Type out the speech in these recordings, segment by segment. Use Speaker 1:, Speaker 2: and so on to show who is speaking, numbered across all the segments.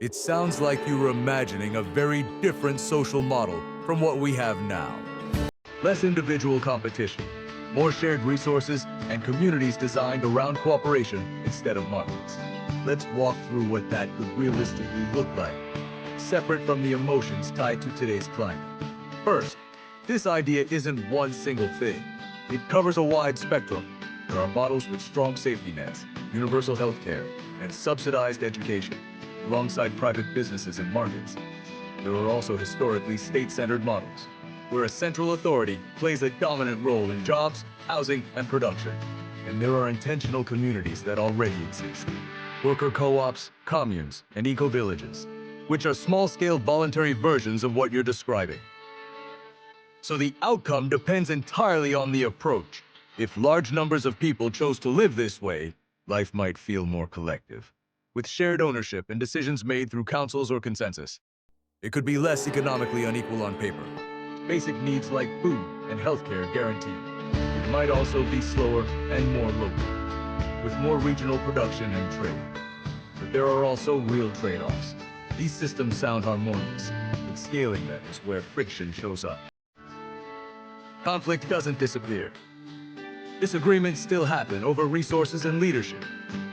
Speaker 1: It sounds like you were imagining a very different social model from what we have now. Less individual competition, more shared resources, and communities designed around cooperation instead of markets. Let's walk through what that could realistically look like, separate from the emotions tied to today's climate. First, this idea isn't one single thing. It covers a wide spectrum. There are models with strong safety nets, universal health care, and subsidized education, alongside private businesses and markets. There are also historically state-centered models, where a central authority plays a dominant role in jobs, housing, and production. And there are intentional communities that already exist. Worker co-ops, communes, and eco-villages, which are small-scale voluntary versions of what you're describing. So the outcome depends entirely on the approach. If large numbers of people chose to live this way, life might feel more collective, with shared ownership and decisions made through councils or consensus. It could be less economically unequal on paper. Basic needs like food and healthcare guaranteed. It might also be slower and more local, with more regional production and trade. But there are also real trade-offs. These systems sound harmonious, but scaling them is where friction shows up. Conflict doesn't disappear. Disagreements still happen over resources and leadership.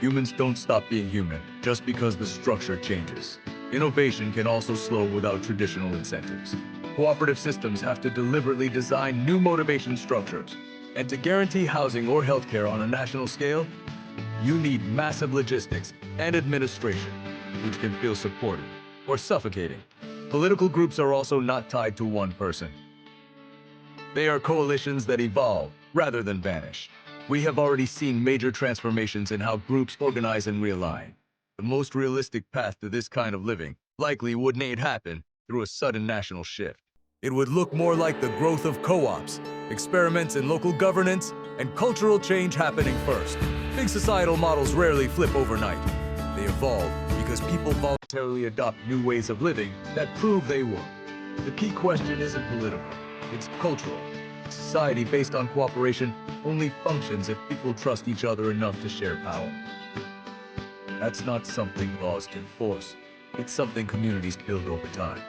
Speaker 1: Humans don't stop being human just because the structure changes. Innovation can also slow without traditional incentives. Cooperative systems have to deliberately design new motivation structures. And to guarantee housing or healthcare on a national scale, you need massive logistics and administration, which can feel supportive or suffocating. Political groups are also not tied to one person. They are coalitions that evolve rather than vanish. We have already seen major transformations in how groups organize and realign. The most realistic path to this kind of living likely wouldn't happen through a sudden national shift. It would look more like the growth of co-ops, experiments in local governance, and cultural change happening first. Big societal models rarely flip overnight. They evolve because people voluntarily adopt new ways of living that prove they work. The key question isn't political. It's cultural. Society based on cooperation only functions if people trust each other enough to share power. That's not something laws can force. It's something communities build over time.